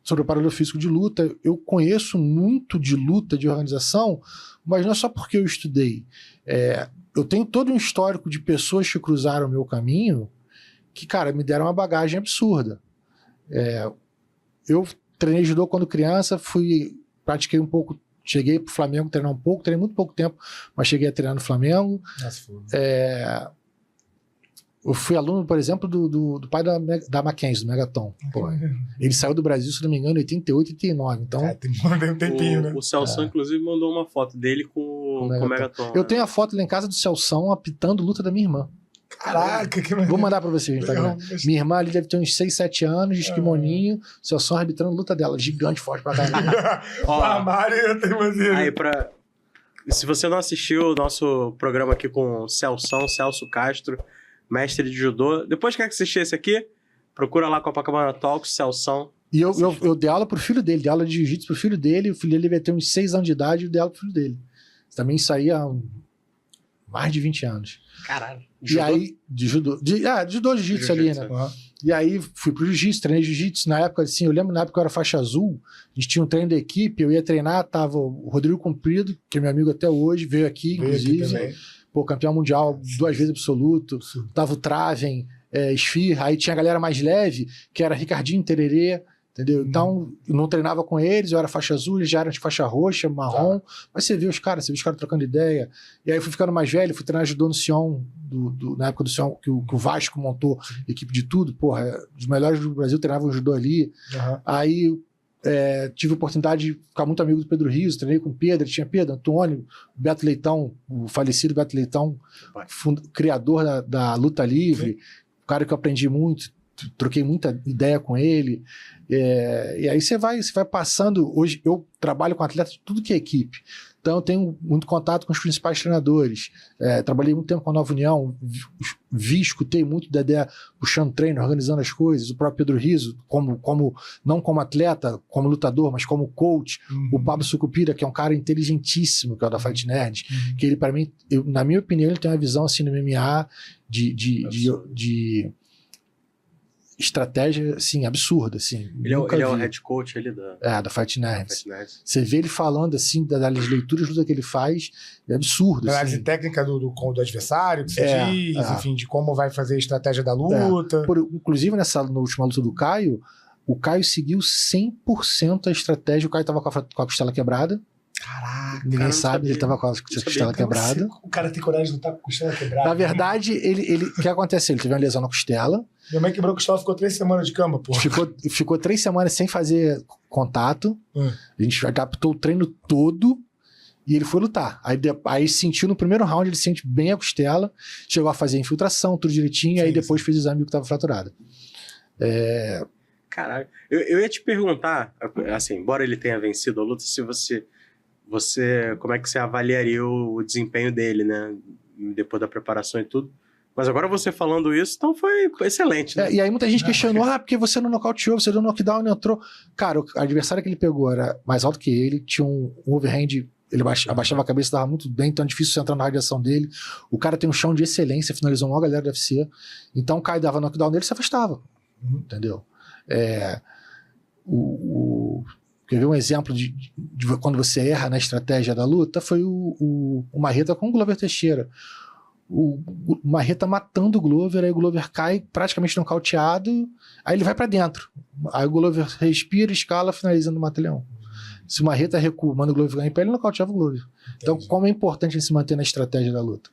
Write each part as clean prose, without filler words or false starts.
sou preparador físico de luta, eu conheço muito de luta, de organização, mas não é só porque eu estudei. Eu tenho todo um histórico de pessoas que cruzaram o meu caminho que, cara, me deram uma bagagem absurda. Eu treinei judô quando criança, pratiquei um pouco, cheguei pro Flamengo treinar um pouco, treinei muito pouco tempo, mas cheguei a treinar no Flamengo. Eu fui aluno, por exemplo, do pai da Mackenzie, do Megaton. Pô, ele saiu do Brasil, se não me engano, em 88, 89. Então, tem um tempinho, né? O Celção, inclusive, mandou uma foto dele com o Megaton. Eu tenho a foto lá em casa do Celção apitando luta da minha irmã. Caraca, que Vou mandar pra você, Instagram. Minha irmã ali deve ter uns 6, 7 anos, de esquimoninho, Celção arbitrando luta dela, gigante, forte pra caralho. A Mari tem mais aí, se você não assistiu o nosso programa aqui com o Celso Castro, mestre de judô, depois que assistir esse aqui, procura lá Copacabana Talks, Celção. E eu dei aula pro filho dele, dei aula de jiu-jitsu pro filho dele, o filho dele devia ter uns 6 anos de idade, e eu dei aula pro filho dele. Também saía há mais de 20 anos. Caralho. E aí, de judô, jiu-jitsu ali, né? Uhum. E aí fui pro jiu-jitsu, treinei jiu-jitsu. Na época, assim, eu lembro na época que eu era faixa azul, a gente tinha um treino da equipe, eu ia treinar, tava o Rodrigo Comprido, que é meu amigo até hoje, veio aqui, inclusive. Pô, campeão mundial 2 vezes absoluto. Tava o Traven, Esfirra, aí tinha a galera mais leve, que era Ricardinho, Tererê, entendeu? Então, eu não treinava com eles, eu era faixa azul, eles já eram de faixa roxa, marrom, mas você vê os caras trocando ideia. E aí eu fui ficando mais velho, fui treinar judô no Sion, na época do Sion, que o Vasco montou equipe de tudo, porra, os melhores do Brasil treinavam judô ali. Aí tive a oportunidade de ficar muito amigo do Pedro Rios, treinei com o Pedro, tinha Pedro, Antônio, Beto Leitão, o falecido Beto Leitão, criador da luta livre, o cara que eu aprendi muito, troquei muita ideia com ele, e aí você vai passando. Hoje eu trabalho com atletas de tudo que é equipe, então eu tenho muito contato com os principais treinadores, trabalhei muito tempo com a Nova União, escutei muito da ideia puxando treino, organizando as coisas, o próprio Pedro Riso, não como atleta, como lutador, mas como coach, o Pablo Sucupira, que é um cara inteligentíssimo, que é o da Fight Nerd, que ele, para mim, na minha opinião, ele tem uma visão assim no MMA de estratégia, assim, absurda, assim. Ele é o head coach ali da Fight Nerds. Você vê ele falando, assim, das leituras que ele faz, é absurdo. Análise assim. técnica do adversário, que você diz, enfim, de como vai fazer a estratégia da luta. Inclusive, na última luta do Caio, o Caio seguiu 100% a estratégia, o Caio tava com a costela quebrada. Caraca. Ninguém sabe, ele tava com a costela quebrada. O cara tem coragem de lutar com a costela quebrada. Na verdade, o que aconteceu? Ele teve uma lesão na costela. Minha mãe quebrou a costela, ficou 3 semanas de cama, pô. Ficou 3 semanas sem fazer contato. A gente adaptou o treino todo e ele foi lutar. Aí sentiu no primeiro round, ele sente bem a costela, chegou a fazer a infiltração, tudo direitinho, aí depois fez o exame que estava fraturado. Caralho. Eu ia te perguntar, assim, embora ele tenha vencido a luta, se você como é que você avaliaria o desempenho dele, né? Depois da preparação e tudo. Mas agora você falando isso, então foi excelente, né? E aí muita gente questionou, porque você não nocauteou, você deu um knockdown e não entrou. Cara, o adversário que ele pegou era mais alto que ele, tinha um overhand, ele abaixava a cabeça, dava muito bem, então é difícil você entrar na radiação dele. O cara tem um chão de excelência, finalizou uma galera do UFC. Então o Caio dava knockdown nele, se afastava. Entendeu? Quer ver um exemplo de quando você erra na estratégia da luta? Foi o Marreta com o Glover Teixeira. O Marreta matando o Glover, aí o Glover cai praticamente nocauteado, aí ele vai pra dentro. Aí o Glover respira, escala, finalizando o Mata-Leão. Se o Marreta recua, manda o Glover ganhar em pé, ele nocauteava o Glover. Então, como é importante a gente se manter na estratégia da luta.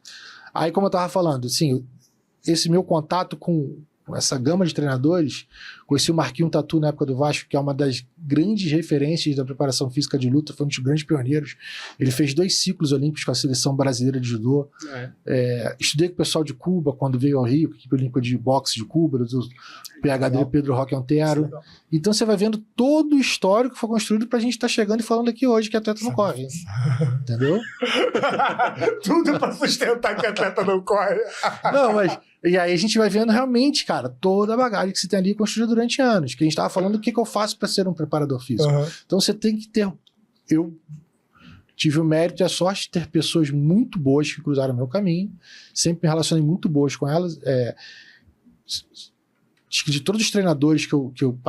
Aí, como eu tava falando, assim, esse meu contato com essa gama de treinadores, conheci o Marquinhos Tatu na época do Vasco, que é uma das grandes referências da preparação física de luta, foi um dos grandes pioneiros. Ele fez 2 ciclos olímpicos com a seleção brasileira de judô. Estudei com o pessoal de Cuba quando veio ao Rio, com a equipe olímpica de boxe de Cuba, do PhD Pedro Roque Antero. Então você vai vendo todo o histórico que foi construído pra gente estar chegando e falando aqui hoje que atleta não corre. Entendeu? Tudo pra sustentar que atleta não corre. Não, mas... E aí a gente vai vendo realmente, cara, toda a bagagem que você tem ali construída durante anos. Que a gente tava falando o que eu faço para ser um preparador físico. Então você tem que ter... Eu tive o mérito e a sorte de ter pessoas muito boas que cruzaram o meu caminho. Sempre me relacionei muito boas com elas. Acho que de todos os treinadores que eu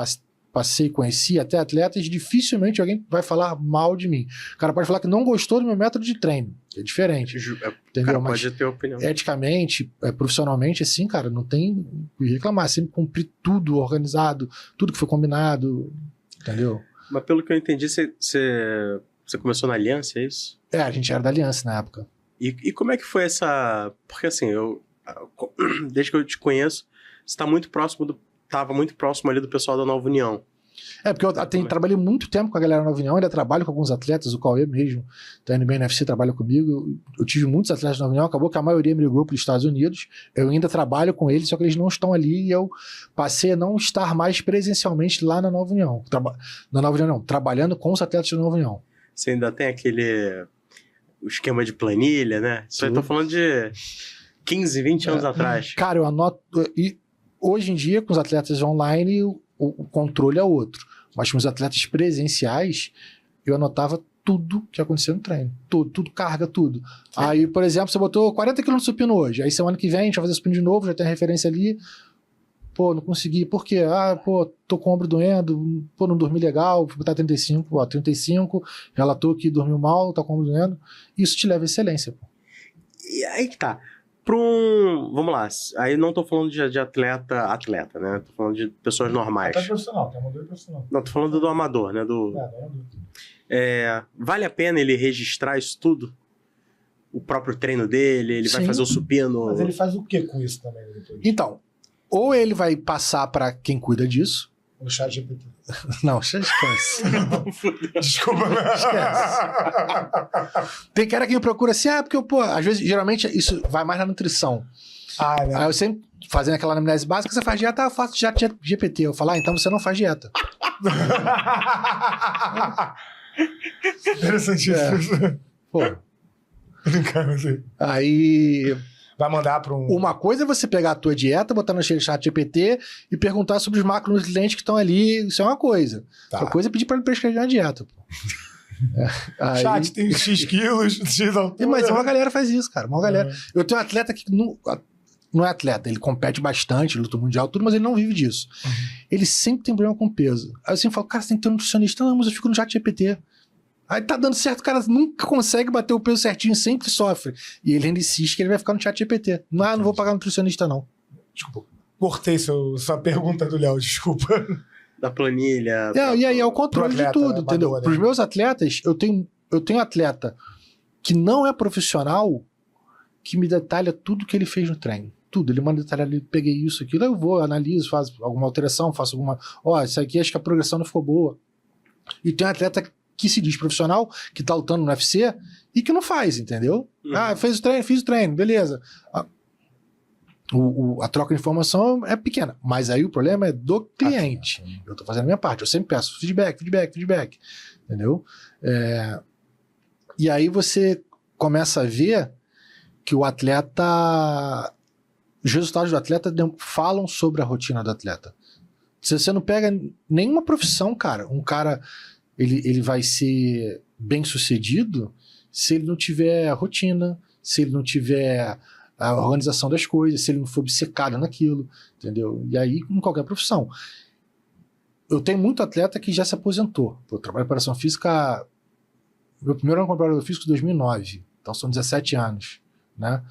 passei, conheci, até atletas, dificilmente alguém vai falar mal de mim. O cara pode falar que não gostou do meu método de treino. É diferente. Entendeu? Cara, mas pode ter opinião. Eticamente, profissionalmente, assim, cara, não tem o que reclamar. Sempre cumprir tudo organizado, tudo que foi combinado, entendeu? Mas pelo que eu entendi, você começou na Aliança, é isso? A gente era da Aliança na época. E como é que foi essa... Porque assim, desde que eu te conheço, você tava muito próximo ali do pessoal da Nova União. Porque eu trabalhei muito tempo com a galera da Nova União, ainda trabalho com alguns atletas, o Cauê mesmo, tá indo bem na UFC, trabalha comigo. Eu tive muitos atletas da Nova União, acabou que a maioria migrou para os Estados Unidos. Eu ainda trabalho com eles, só que eles não estão ali e eu passei a não estar mais presencialmente lá na Nova União. Na Nova União não, trabalhando com os atletas da Nova União. Você ainda tem o esquema de planilha, né? Isso aí eu tô falando de 15, 20 anos atrás. Cara, eu anoto... E hoje em dia, com os atletas online, o controle é outro. Mas com os atletas presenciais, eu anotava tudo que acontecia no treino. Tudo, carga, tudo. Aí, por exemplo, você botou 40 kg de supino hoje. Aí semana que vem a gente vai fazer supino de novo, já tem a referência ali. Pô, não consegui. Por quê? Tô com o ombro doendo. Pô, não dormi legal. Vou botar 35. 35. Relatou que dormiu mal, tá com o ombro doendo. Isso te leva à excelência. Pô. E aí que tá. Vamos lá. Aí não tô falando de atleta, né? Tô falando de pessoas normais. Atleta profissional, tem amador e profissional. Não, tô falando do amador, né? Do amador. Vale a pena ele registrar isso tudo? O próprio treino dele, ele vai fazer o supino... Mas ele faz o que com isso também? Depois? Então, ou ele vai passar para quem cuida disso. O ChatGPT. Não, esquece. Desculpa. Esquece. Tem cara que me procura assim, porque às vezes, geralmente, isso vai mais na nutrição. Né? Aí eu sempre, fazendo aquela anamnese básica, você faz dieta, eu faço GPT. Eu falo, então você não faz dieta. Interessantíssimo. Pô. Aí... Vai mandar para um... Uma coisa é você pegar a tua dieta, botar no ChatGPT e perguntar sobre os macronutrientes que estão ali. Isso é uma coisa. Outra coisa é pedir para ele prescrever uma dieta. Pô. Chat tem X quilos, X altura. Mas uma galera faz isso, cara. Uma galera. Eu tenho um atleta que não é atleta, ele compete bastante, luta mundial, tudo, mas ele não vive disso. Ele sempre tem problema com peso. Aí eu sempre falo, cara, você tem que ter um nutricionista. Não, mas eu fico no ChatGPT. Aí tá dando certo, o cara nunca consegue bater o peso certinho, sempre sofre. E ele ainda insiste que ele vai ficar no ChatGPT. Não vou pagar nutricionista, não. Desculpa. Cortei sua pergunta do Léo, desculpa. Da planilha. E aí é o controle de tudo, entendeu? Para os meus atletas, eu tenho atleta que não é profissional que me detalha tudo que ele fez no treino. Tudo. Ele manda detalhar, peguei isso, aquilo, eu vou, analiso, faço alguma alteração, faço alguma... isso aqui acho que a progressão não ficou boa. E tem um atleta que se diz profissional, que tá lutando no UFC e que não faz, entendeu? Fiz o treino, beleza. A troca de informação é pequena, mas aí o problema é do cliente. Eu tô fazendo a minha parte, eu sempre peço feedback, entendeu? E aí você começa a ver que o atleta... Os resultados do atleta falam sobre a rotina do atleta. Se você não pega nenhuma profissão, cara, um cara... Ele vai ser bem sucedido se ele não tiver rotina, se ele não tiver a organização das coisas, se ele não for obcecado naquilo, entendeu? E aí, em qualquer profissão. Eu tenho muito atleta que já se aposentou. Eu trabalho em preparação física... Meu primeiro ano como preparador físico em 2009. Então são 17 anos, né?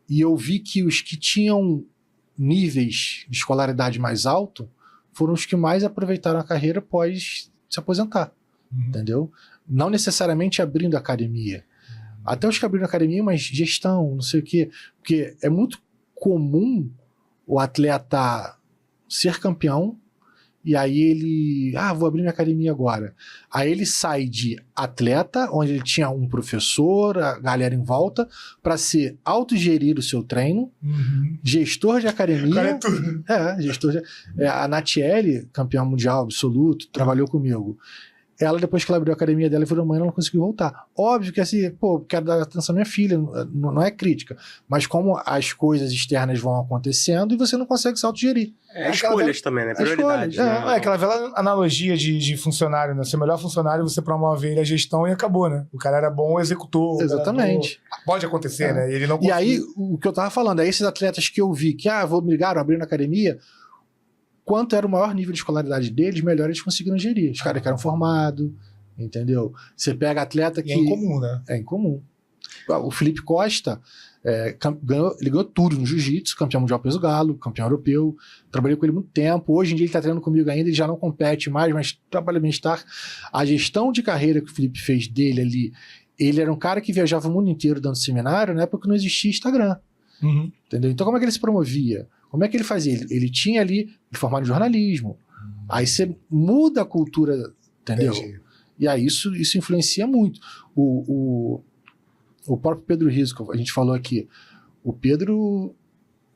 E eu vi que os que tinham níveis de escolaridade mais alto foram os que mais aproveitaram a carreira após se aposentar, entendeu? Não necessariamente abrindo academia. Até os que abriram academia, mas gestão, não sei o quê. Porque é muito comum o atleta ser campeão e aí ele... vou abrir minha academia agora. Aí ele sai de atleta, onde ele tinha um professor, a galera em volta, para ser autogerir o seu treino, gestor de academia... O cara é tudo. Gestor de... A Natiele, campeã mundial absoluto, trabalhou comigo. Ela, depois que ela abriu a academia dela e virou mãe, ela não conseguiu voltar. Óbvio que assim, quero dar atenção à minha filha, não é crítica. Mas como as coisas externas vão acontecendo e você não consegue se autogerir. Escolhas também, né? Prioridades. Aquela velha analogia de funcionário, né? Ser melhor funcionário, você promove ele a gestão e acabou, né? O cara era bom, executou. Exatamente. Pode acontecer, né? E ele não conseguiu. E aí, o que eu tava falando, é esses atletas que eu vi que, vou brigar, abrir na academia, quanto era o maior nível de escolaridade deles, melhor eles conseguiram gerir. Os caras que eram formados, entendeu? Você pega atleta que... é incomum, né? É incomum. O Felipe Costa, ele ganhou tudo no jiu-jitsu, campeão mundial peso galo, campeão europeu. Trabalhei com ele muito tempo. Hoje em dia ele está treinando comigo ainda, ele já não compete mais, mas trabalha bem-estar. A gestão de carreira que o Felipe fez dele ali, ele era um cara que viajava o mundo inteiro dando seminário, na época que não existia Instagram. Uhum. Entendeu? Então como é que ele se promovia? Como é que ele fazia? Ele tinha ali, ele formado em jornalismo. Aí você muda a cultura, entendeu? Entendi. E aí isso influencia muito. O próprio Pedro Rizzo, que a gente falou aqui, o Pedro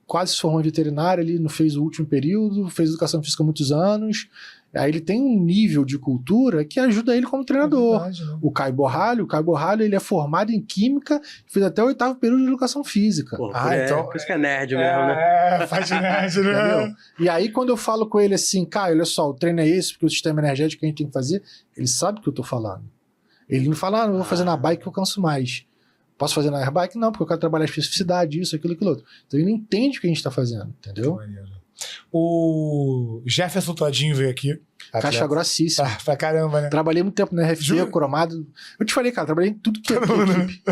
quase se formou em veterinário, ele não fez o último período, fez educação física há muitos anos, aí ele tem um nível de cultura que ajuda ele como treinador. É verdade, né? O Caio Borralho, ele é formado em química, fez até o 8º período de educação física. Pô, então... por isso que é nerd mesmo, né? Faz de nerd, né? Entendeu? E aí quando eu falo com ele assim, Caio, olha só, o treino é esse, porque o sistema energético que a gente tem que fazer, ele sabe o que eu tô falando. Ele não fala, não vou fazer na bike que eu canso mais. Posso fazer na airbike? Não, porque eu quero trabalhar a especificidade, isso, aquilo, aquilo outro. Então ele entende o que a gente está fazendo, entendeu? O Jefferson Todinho veio aqui. Caixa grossíssima. Pra caramba, né? Trabalhei muito tempo na RFC, Juro? cromado. Eu te falei, cara, trabalhei em tudo que é equipe.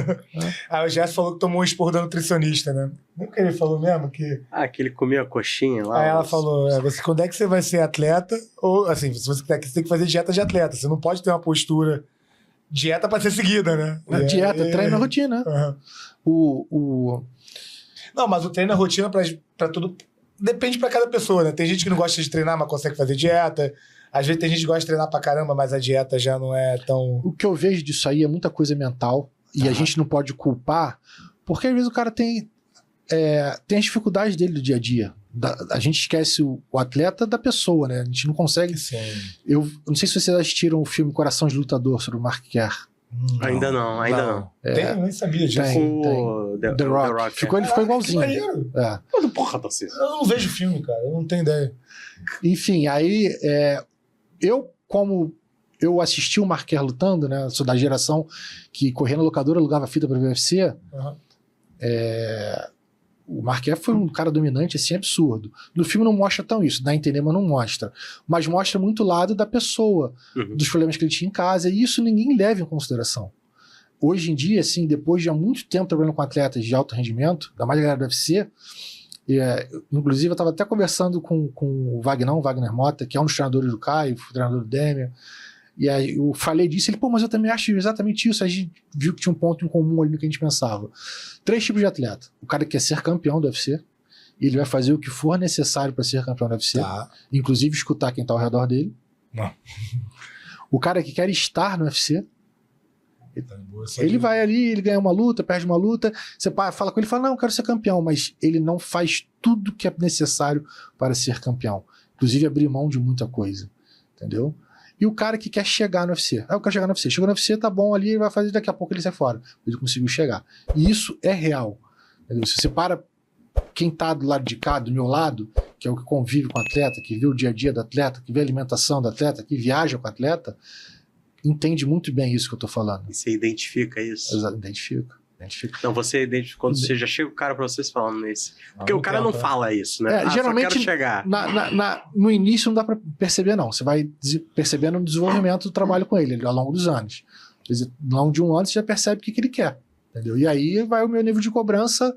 Aí o Jefferson falou que tomou um esporro da nutricionista, né? Não que ele falou mesmo que... Que ele comia coxinha lá. Aí ela falou, quando é que você vai ser atleta? Ou, assim, se você tem que fazer dieta de atleta. Você não pode ter uma postura... Dieta pra ser seguida, né? Dieta, treino, rotina. Uhum. Não, mas o treino é rotina pra tudo... Depende pra cada pessoa, né? Tem gente que não gosta de treinar, mas consegue fazer dieta. Às vezes tem gente que gosta de treinar pra caramba, mas a dieta já não é tão... O que eu vejo disso aí é muita coisa mental. E a gente não pode culpar, porque às vezes o cara tem as dificuldades dele do dia a dia. A gente esquece o atleta da pessoa, né? A gente não consegue... Sim. Eu não sei se vocês assistiram o filme Coração de Lutador, sobre o Mark Kerr. Ainda não. Eu nem sabia disso. Com The Rock. Ele ficou igualzinho. Mas porra, Tarcísio. Eu não vejo filme, cara. Eu não tenho ideia. Enfim, aí como eu assisti o Mark Kerr lutando, né? Sou da geração que corria na locadora, alugava fita para o UFC. Uhum. O Mark Kerr foi um cara dominante, assim, absurdo. No filme não mostra tão isso, dá a entender, mas não mostra. Mas mostra muito o lado da pessoa, dos problemas que ele tinha em casa, e isso ninguém leva em consideração. Hoje em dia, assim, depois de há muito tempo trabalhando com atletas de alto rendimento, ainda mais a galera do UFC, inclusive eu estava até conversando com o Wagner Mota, que é um dos treinadores do Caio, treinador do Demian, e aí eu falei disso, ele, mas eu também acho exatamente isso. A gente viu que tinha um ponto em comum ali no que a gente pensava. 3 tipos de atleta. O cara que quer ser campeão do UFC, e ele vai fazer o que for necessário para ser campeão do UFC, inclusive escutar quem está ao redor dele. Não. O cara que quer estar no UFC, ele vai ali, ele ganha uma luta, perde uma luta, você fala com ele e fala, não, eu quero ser campeão, mas ele não faz tudo que é necessário para ser campeão. Inclusive abrir mão de muita coisa, entendeu? E o cara que quer chegar no UFC. Eu quero chegar no UFC. Chegou no UFC, tá bom ali, ele vai fazer, daqui a pouco ele sai fora. Ele conseguiu chegar. E isso é real. Entendeu? Se você para quem tá do lado de cá, do meu lado, que é o que convive com o atleta, que vê o dia a dia do atleta, que vê a alimentação do atleta, que viaja com o atleta, entende muito bem isso que eu tô falando. E você identifica isso? Exato, identifica. Então você identifica, quando você já chega o cara pra vocês falando isso. Porque o cara não fala isso, né? Geralmente, só quero chegar. No início não dá pra perceber, não. Você vai percebendo no desenvolvimento do trabalho com ele ao longo dos anos. Ao longo de um ano você já percebe o que ele quer. Entendeu? E aí vai o meu nível de cobrança